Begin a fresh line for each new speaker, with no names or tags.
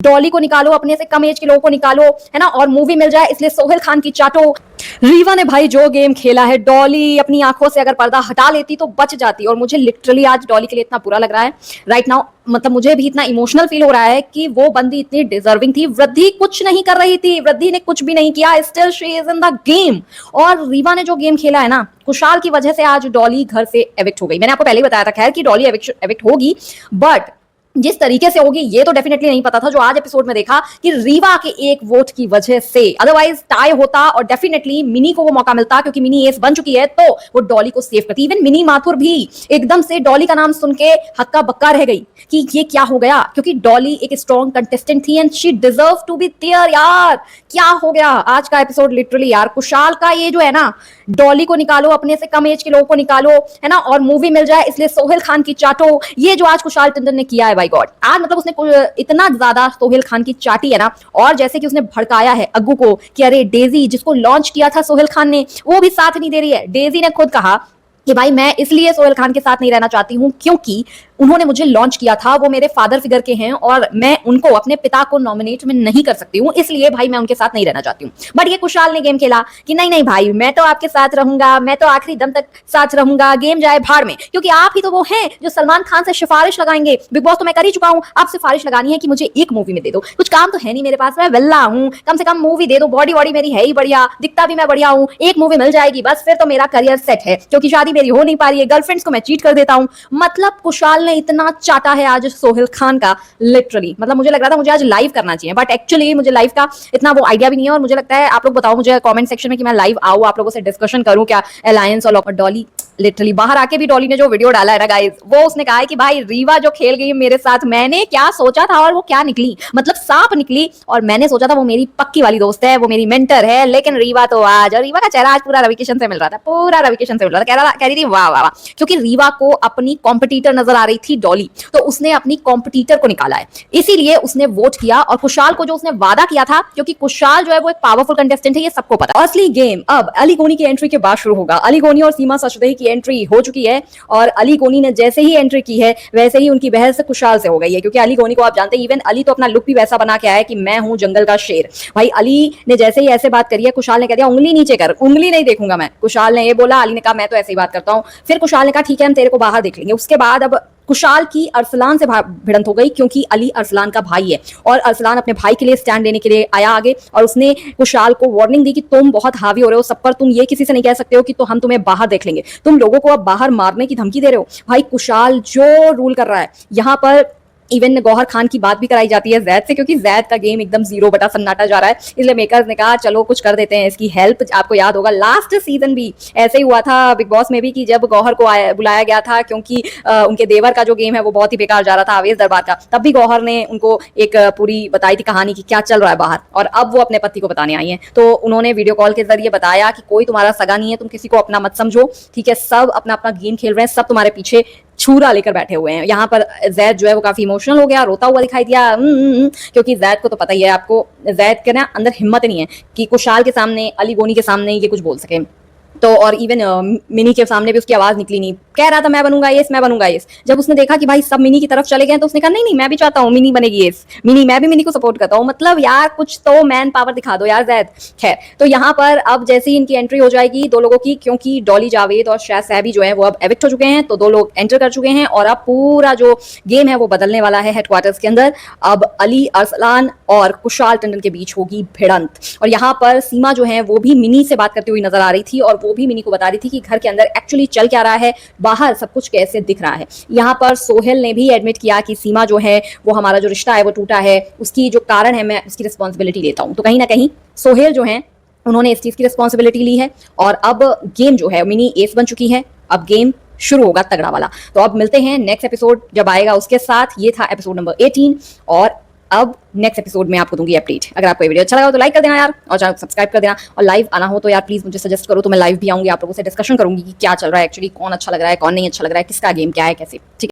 डॉली को निकालो, अपने से कम एज के लोगों को निकालो, है ना, और मूवी मिल जाए इसलिए सोहेल खान की चाटो। रीवा ने भाई जो गेम खेला है, डॉली अपनी आंखों से अगर पर्दा हटा लेती तो बच जाती। और मुझे लिटरली आज डॉली के लिए इतना बुरा लग रहा है राइट नाउ, मतलब मुझे भी इतना इमोशनल फील हो रहा है कि वो बंदी इतनी डिजर्विंग थी। वृद्धि कुछ नहीं कर रही थी, वृद्धि ने कुछ भी नहीं किया, still she is in the game. और रीवा ने जो गेम खेला है ना, कुशाल की वजह से आज डॉली घर से एविक्ट हो गई। मैंने आपको पहले ही बताया था खैर कि डॉली एविक्ट होगी, बट जिस तरीके से होगी ये तो डेफिनेटली नहीं पता था, जो आज एपिसोड में देखा कि रीवा के एक वोट की वजह से, अदरवाइज टाई होता और डेफिनेटली मिनी को वो मौका मिलता, क्योंकि मिनी एस बन चुकी है तो वो डॉली को सेव करती। इवन मिनी माथुर भी एकदम से डॉली का नाम सुन के हक्का बक्का रह गई कि ये क्या हो गया, क्योंकि डॉली एक स्ट्रॉन्ग कंटेस्टेंट थी and she deserve to be there. यार क्या हो गया आज का एपिसोड लिटरली यार। कुशाल का ये जो है ना, डॉली को निकालो, अपने से कम एज के लोगों को निकालो, है ना, और मूवी मिल जाए इसलिए सोहेल खान की चाटो, ये जो आज कुशाल टंडन ने किया है बाय गॉड। आज मतलब उसने इतना ज्यादा सोहेल खान की चाटी है ना, और जैसे कि उसने भड़काया है अग्गू को कि अरे डेजी जिसको लॉन्च किया था सोहेल खान ने वो भी साथ नहीं दे रही है। डेजी ने खुद कहा कि भाई मैं इसलिए सोहेल खान के साथ नहीं रहना चाहती हूं क्योंकि उन्होंने मुझे लॉन्च किया था, वो मेरे फादर फिगर के हैं और मैं उनको अपने पिता को नॉमिनेट में नहीं कर सकती हूं, इसलिए भाई मैं उनके साथ नहीं रहना चाहती हूं। बट ये कुशाल ने गेम खेला कि नहीं नहीं भाई मैं तो आपके साथ रहूंगा, मैं तो आखिरी दम तक साथ रहूंगा, गेम जाए भाड़ में, क्योंकि आप ही तो वो हैं जो सलमान खान से सिफारिश लगाएंगे। बिग बॉस तो मैं कर ही चुका हूं, आप सिफारिश लगानी है कि मुझे एक मूवी में दे दो, कुछ काम तो है नहीं मेरे पास, मैं वेल्ला हूं, कम से कम मूवी दे दो, बॉडी वॉडी मेरी है ही बढ़िया, दिखता भी मैं बढ़िया हूं, एक मूवी मिल जाएगी बस फिर तो मेरा करियर सेट है, क्योंकि शादी मेरी हो नहीं पा रही है, गर्लफ्रेंड्स को मैं चीट कर देता हूं। मतलब कुशाल ने इतना चाटा है आज सोहेल खान का लिटरली, मतलब मुझे लग रहा था मुझे आज लाइव करना चाहिए, बट एक्चुअली मुझे लाइव का इतना वो आइडिया भी नहीं है। और मुझे लगता है आप लोग बताओ मुझे कमेंट सेक्शन में कि मैं लाइव आऊं, आप लोगों से डिस्कशन करूं क्या अलायंस और डॉली। लिटरली बाहर आके भी डॉली ने जो वीडियो डाला है ना गाइस, वो उसने कहा है कि भाई रीवा जो खेल गई मेरे साथ, मैंने क्या सोचा था और वो क्या निकली, मतलब सांप निकली। और मैंने सोचा था वो मेरी पक्की वाली दोस्त है, वो मेरी मेंटर है, लेकिन रीवा तो आज, और रीवा का चेहरा आज पूरा रवि किशन से मिल रहा था, पूरा रवि किशन से मिल रहा था, कह रही थी वाह वाह वाह, क्योंकि रीवा को अपनी कॉम्पिटिटर नजर आ रही थी डॉली, तो उसने अपनी कॉम्पिटिटर को निकाला है, इसीलिए उसने वोट किया। और कुशाल को जो उसने वादा किया था, क्योंकि कुशाल जो है वो एक पावरफुल कंटेस्टेंट है, ये सबको पता है। असली गेम अब अली गोनी की एंट्री के बाद शुरू होगा। अली गोनी और सीमा सचदेही की एंट्री हो चुकी है, और अली गोनी ने जैसे ही एंट्री की है वैसे ही उनकी बहस कुशाल से हो गई है, क्योंकि अली गोनी को आप जानते हैं, इवन अली तो अपना लुक भी वैसा बना के आया है कि मैं हूं जंगल का शेर। भाई अली ने जैसे ही ऐसे बात करी है, कुशाल ने कह दिया उंगली नीचे कर, उंगली नहीं देखूंगा मैं। कुशाल ने ये बोला, अली ने कहा मैं तो ऐसे ही बात करता हूं। फिर कुशाल ने कहा ठीक है हम तेरे को बाहर देख लेंगे। उसके बाद अब कुशाल की अरसलान से भिड़ंत हो गई, क्योंकि अली अरसलान का भाई है और अरसलान अपने भाई के लिए स्टैंड लेने के लिए आया आगे, और उसने कुशाल को वार्निंग दी कि तुम बहुत हावी हो रहे हो सब पर, तुम ये किसी से नहीं कह सकते हो कि तो हम तुम्हें बाहर देख लेंगे, तुम लोगों को अब बाहर मारने की धमकी दे रहे हो। भाई कुशाल जो रूल कर रहा है यहाँ पर, इवन गौहर खान की बात भी कराई जाती है जैद से, क्योंकि जैद का गेम एकदम 0 बटा सन्नाटा जा रहा है, इसलिए मेकर्स ने कहा चलो कुछ कर देते हैं इसकी हेल्प। आपको याद होगा लास्ट सीजन भी ऐसे ही हुआ था बिग बॉस में भी, कि जब गौहर को बुलाया गया था, क्योंकि उनके देवर का जो गेम है वो बहुत ही बेकार जा रहा था आवेश दरबार का, तब भी गौहर ने उनको एक पूरी बताई थी कहानी की क्या चल रहा है बाहर, और अब वो अपने पति को बताने आई है, तो उन्होंने वीडियो कॉल के जरिए बताया कि कोई तुम्हारा सगा नहीं है, तुम किसी को अपना मत समझो, ठीक है, सब अपना अपना गेम खेल रहे हैं, सब तुम्हारे पीछे छुरा लेकर बैठे हुए हैं। यहाँ पर जैद जो है वो काफी इमोशनल हो गया, रोता हुआ दिखाई दिया, क्योंकि जैद को तो पता ही है आपको, जैद के ना अंदर हिम्मत नहीं है कि कुशाल के सामने, अली गोनी के सामने ये कुछ बोल सके। तो और इवन मिनी के सामने भी उसकी आवाज निकली नहीं, कह रहा था मैं बनूंगा ये, मैं बनूंगा ये। जब उसने देखा कि भाई सब मिनी की तरफ चले गए तो उसने कहा नहीं नहीं मैं भी चाहता हूँ मिनी बनेगी ये, मिनी, मैं भी मिनी को सपोर्ट करता हूँ। मतलब यार कुछ तो मैन पावर दिखा दो यार जैद। खैर तो यहाँ पर अब जैसे ही इनकी एंट्री हो जाएगी दो लोगों की, क्योंकि डॉली जावेद और शायद सैबी जो है वो अब एविक्ट हो चुके हैं, तो 2 लोग एंटर कर चुके हैं, और अब पूरा जो गेम है वो बदलने वाला है हेडक्वार्टर्स के अंदर। अब अली अरसलान और कुशाल टंडन के बीच होगी भिड़ंत, और यहाँ पर सीमा जो है वो भी मिनी से बात करती हुई नजर आ रही थी, और वो भी मिनी को बता रही थी कि घर के अंदर एक्चुअली चल क्या रहा है, बाहर सब कुछ कैसे दिख रहा है। यहाँ पर सोहेल ने भी एडमिट किया कि सीमा जो है वो हमारा जो रिश्ता है वो टूटा है, उसकी जो कारण है मैं उसकी रिस्पॉन्सिबिलिटी लेता हूँ। तो कहीं ना कहीं सोहेल जो है उन्होंने इस चीज की रिस्पॉन्सिबिलिटी ली है, और अब गेम जो है मिनी एस बन चुकी है, अब गेम शुरू होगा तगड़ा वाला। तो अब मिलते हैं नेक्स्ट एपिसोड जब आएगा उसके साथ। ये था एपिसोड नंबर 18, और अब नेक्स्ट एपिसोड में आपको दूंगी अपडेट। अगर आपको ये वीडियो अच्छा लगा तो लाइक कर देना यार, और चैनल सब्सक्राइब कर देना, और लाइव आना हो तो यार प्लीज मुझे सजेस्ट करो, तो मैं लाइव भी आऊंगी, आप लोगों से डिस्कशन करूंगी कि क्या चल रहा है एक्चुअली, कौन अच्छा लग रहा है कौन नहीं अच्छा लग रहा है, किसका गेम क्या है कैसे, ठीक है।